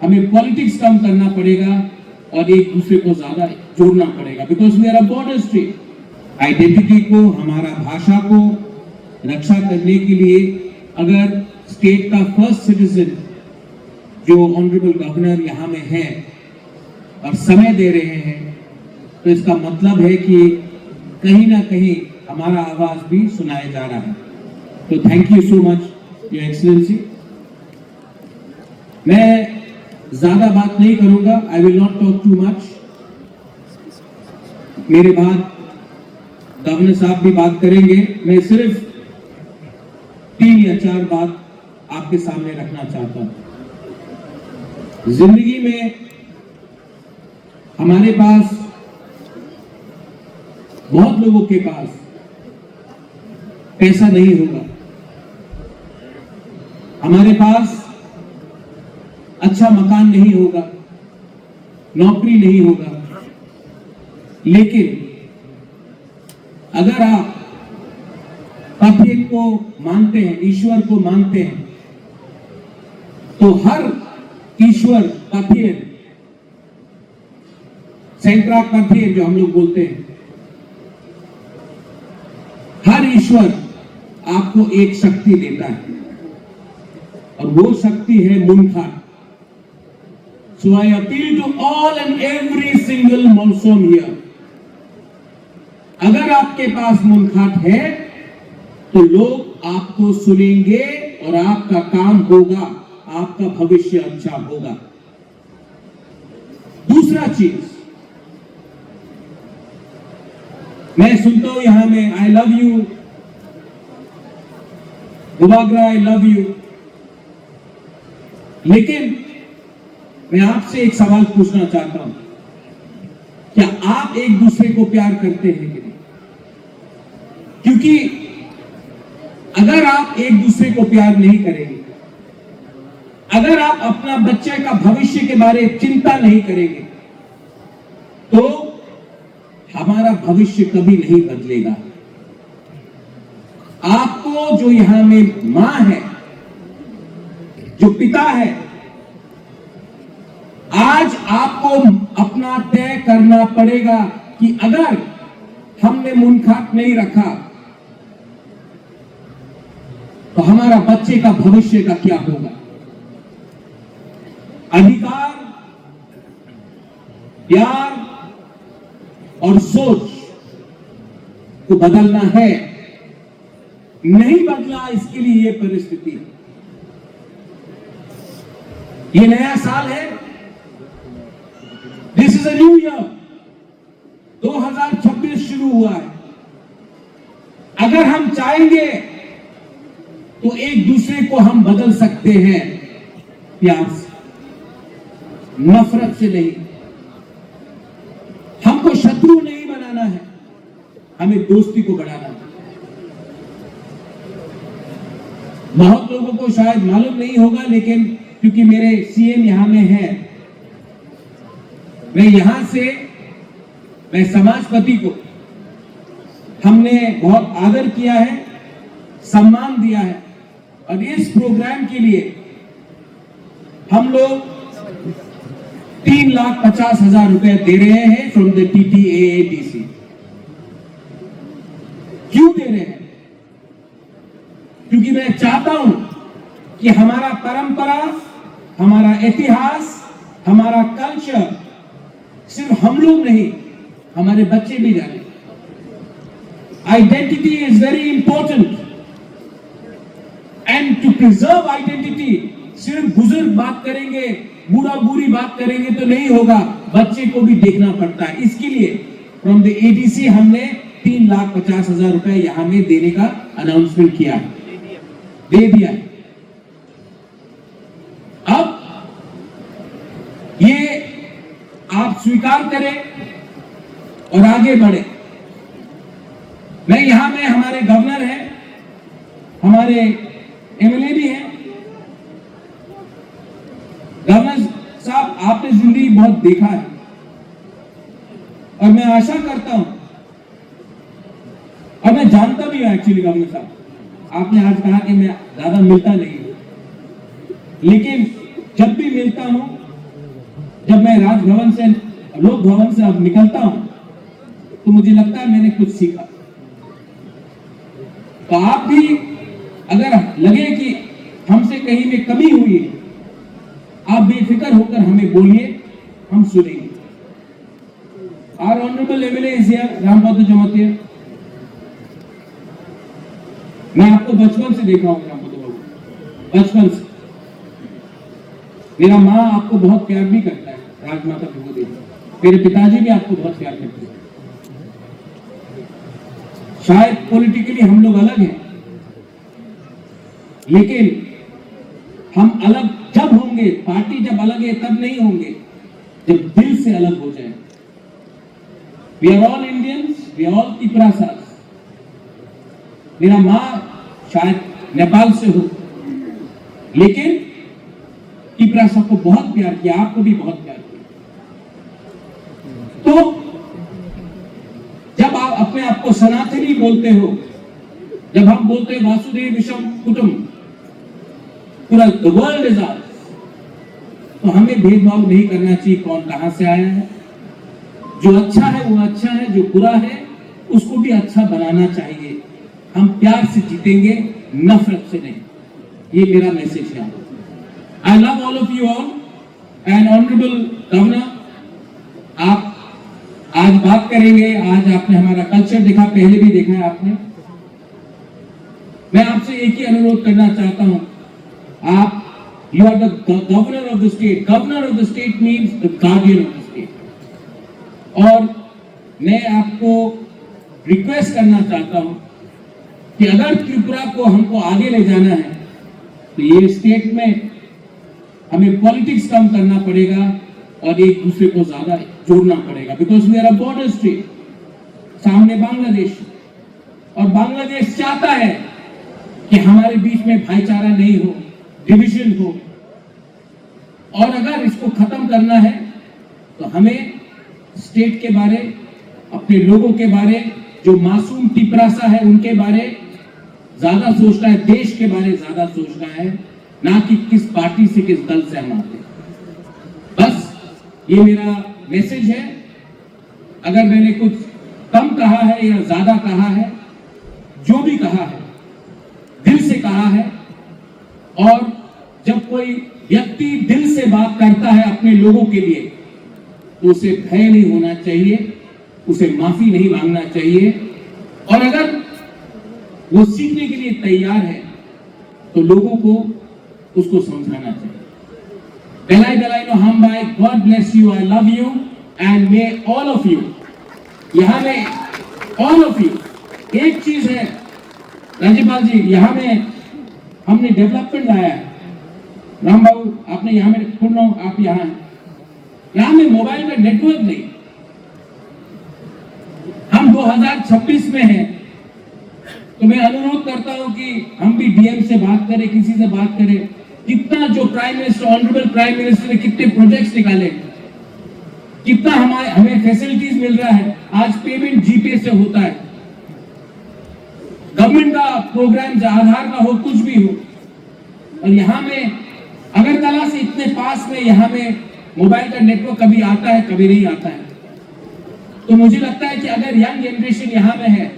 हमें पॉलिटिक्स कम करना पड़ेगा और एक दूसरे को ज्यादा जोड़ना पड़ेगा, because we are a border state. Identity को, हमारा भाषा को रक्षा करने के लिए अगर स्टेट का फर्स्ट सिटीजन जो ऑनरेबल गवर्नर यहाँ में है और समय दे रहे हैं, तो इसका मतलब है कि कहीं ना कहीं हमारा आवाज भी सुनाया जा रहा है। तो thank you so much your excellency. मैं ज्यादा बात नहीं करूंगा, I will not talk too much. मेरे बाद गवर्नर साहब भी बात करेंगे। मैं सिर्फ 3 या 4 बात आपके सामने रखना चाहता हूं। जिंदगी में हमारे पास, बहुत लोगों के पास पैसा नहीं होगा, हमारे पास अच्छा मकान नहीं होगा, नौकरी नहीं होगा, लेकिन अगर आप पथिक को मानते हैं, ईश्वर को मानते हैं, तो हर ईश्वर पथिक, सेंट्रा पथिक जो हम लोग बोलते हैं, हर ईश्वर आपको एक शक्ति देता है और वो शक्ति है मुनखाट। So I appeal to all and every single Monsoon here. अगर आपके पास मुनखाट है तो लोग आपको सुनेंगे और आपका काम होगा, आपका भविष्य अच्छा होगा। दूसरा चीज, मैं सुनता हूं यहां में आई लव यू, गुबागरा आई लव यू, लेकिन मैं आपसे एक सवाल पूछना चाहता हूं, क्या आप एक दूसरे को प्यार करते हैं कि नहीं? क्योंकि अगर आप एक दूसरे को प्यार नहीं करेंगे, अगर आप अपना बच्चे का भविष्य के बारे में चिंता नहीं करेंगे, तो हमारा भविष्य कभी नहीं बदलेगा। आपको जो यहां में मां है, जो पिता है, आज आपको अपना तय करना पड़ेगा कि अगर हमने मुनखाट नहीं रखा तो हमारा बच्चे का भविष्य का क्या होगा। अधिकार, प्यार और सोच को बदलना है, नहीं बदला इसके लिए ये परिस्थिति। ये नया साल है, this is a new year, 2026 शुरू हुआ है। अगर हम चाहेंगे तो एक दूसरे को हम बदल सकते हैं, प्यार से, नफरत से नहीं। हमको शत्रु नहीं बनाना है, हमें दोस्ती को बढ़ाना है। बहुत लोगों को शायद मालूम नहीं होगा, लेकिन क्योंकि मेरे सीएम यहां में है, मैं यहां से, मैं समाजपति को हमने बहुत आदर किया है, सम्मान दिया है, और इस प्रोग्राम के लिए हम लोग 3,50,000 रुपए दे रहे हैं फ्रॉम द TTAATC। क्यों दे रहे हैं? क्योंकि मैं चाहता हूं कि हमारा परंपरा, हमारा इतिहास, हमारा कल्चर सिर्फ हम लोग नहीं, हमारे बच्चे भी जाने। Identity is very important, and to preserve identity सिर्फ बुजुर्ग बात करेंगे, बूढ़ा बूढ़ी बात करेंगे तो नहीं होगा, बच्चे को भी देखना पड़ता है। इसके लिए फ्रॉम द ADC हमने 3,50,000 रुपए यहां में देने का अनाउंसमेंट किया, दे दिया। अब ये आप स्वीकार करें और आगे बढ़े। मैं यहां में, हमारे गवर्नर हैं, हमारे MLA भी हैं। गवर्नर साहब, आपने जिंदगी बहुत देखा है और मैं आशा करता हूं, और मैं जानता भी हूं एक्चुअली गवर्नर साहब, आपने आज कहा कि मैं ज्यादा मिलता नहीं हूं, लेकिन जब भी मिलता हूं जब मैं राजभवन से, लोक भवन से अब निकलता हूं तो मुझे लगता है मैंने कुछ सीखा। तो आप भी अगर लगे कि हमसे कहीं में कमी हुई है, आप बेफिक्र होकर हमें बोलिए, हम सुनेंगे। Our honorable MLA is here, Ram Bahadur Jamatia. मैं आपको बचपन से देखा हूं राम बहादुर बाबू, बचपन से। मेरा माँ आपको बहुत प्यार भी करता है, राजमाता विभूति देवी। मेरे पिताजी भी आपको बहुत प्यार करते हैं। शायद पॉलिटिकली हम लोग अलग हैं, लेकिन हम अलग जब होंगे, पार्टी जब अलग है तब नहीं होंगे, जब दिल से अलग हो जाए। We are all Indians, we are all Tiprasas। मेरा माँ शायद नेपाल से हो, लेकिन तिपरासा को बहुत प्यार किया, आपको भी बहुत प्यार किया। तो जब आप अपने आप को सनातनी बोलते हो, जब हम बोलते हैं वासुदेव विषम कुटुंब, पूरा द वर्ल्ड इज आवर्स, तो हमें भेदभाव नहीं करना चाहिए कौन कहां से आया है। जो अच्छा है वो अच्छा है, जो बुरा है उसको भी अच्छा बनाना चाहिए। हम प्यार से जीतेंगे, नफरत से नहीं। ये मेरा मैसेज है। I love all of you all and honourable governor, आप आज बात करेंगे। आज आपने हमारा कल्चर देखा, पहले भी देखा है आपने। मैं आपसे एक ही अनुरोध करना चाहता हूं, आप you are the governor of the state. Governor of the state means the guardian of the state. और मैं आपको रिक्वेस्ट करना चाहता हूं कि अगर त्रिपुरा को हमको आगे ले जाना है तो ये स्टेट में हमें पॉलिटिक्स कम करना पड़ेगा और एक दूसरे को ज्यादा जोड़ना पड़ेगा। Because we are a border state, सामने बांग्लादेश, और बांग्लादेश चाहता है कि हमारे बीच में भाईचारा नहीं हो, डिविजन हो। और अगर इसको खत्म करना है तो हमें स्टेट के बारे, अपने लोगों के बारे, जो मासूम तिपरासा है उनके बारे ज्यादा सोचना है, देश के बारे ज्यादा सोचना है, ना कि किस पार्टी से, किस दल से हम आते हैं। बस ये मेरा मैसेज है। अगर मैंने कुछ कम कहा है या ज्यादा कहा है, जो भी कहा है दिल से कहा है। और जब कोई व्यक्ति दिल से बात करता है अपने लोगों के लिए तो उसे भय नहीं होना चाहिए, उसे माफी नहीं मांगना चाहिए। और अगर वो सीखने के लिए तैयार है तो लोगों को उसको समझाना चाहिए। बेलाई बेलाई नो हम भाई, God bless you, I love you and may all of you, यहां में ऑल ऑफ यू। एक चीज है राज्यपाल जी, यहां में हमने डेवलपमेंट लाया है। राम बाबू आपने यहां में सुन लो, आप यहां हैं, यहां में मोबाइल का नेटवर्क नहीं। हम 2026 में हैं, तो मैं अनुरोध करता हूं कि हम भी डीएम से बात करें, किसी से बात करें। कितना जो prime minister, honourable prime minister ने कितने प्रोजेक्ट्स निकाले, कितना हमें फैसिलिटीज मिल रहा है। आज पेमेंट जीपे से होता है, गवर्नमेंट का प्रोग्राम, आधार का हो, कुछ भी हो। और यहाँ में अगरतला से इतने पास में यहाँ में मोबाइल का नेटवर्क कभी आता है, कभी नहीं आता है। तो मुझे लगता है कि अगर यंग जनरेशन यहाँ में है,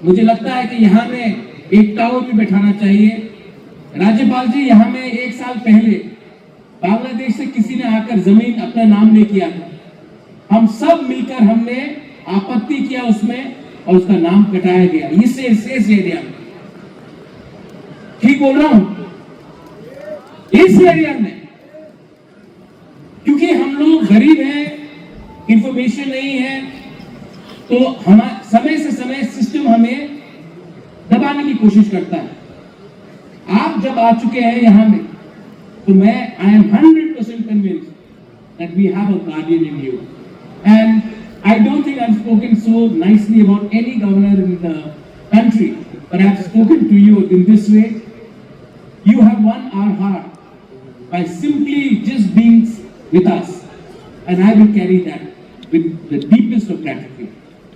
मुझे लगता है कि यहाँ में एक टावर भी बैठाना चाहिए। राज्यपाल जी, यहाँ में 1 साल पहले बांग्लादेश से किसी ने आकर जमीन अपना नाम नहीं किया था। हम सब मिलकर हमने आपत्ति किया उसमें और उसका नाम कटाया गया इस एरिया में। ठीक बोल रहा हूं? इस एरिया में, क्योंकि हम लोग गरीब हैं, इंफॉर्मेशन नहीं है, तो हम समय से समय सिस्टम हमें दबाने की कोशिश करता है। आप जब आ चुके हैं यहाँ में, तो मैं I am 100% convinced that we have a guardian in you, and I don't think I've spoken so nicely about any governor in the country, but I've spoken to you in this way. You have won our heart by simply just being with us, and I will carry that with the deepest of gratitude.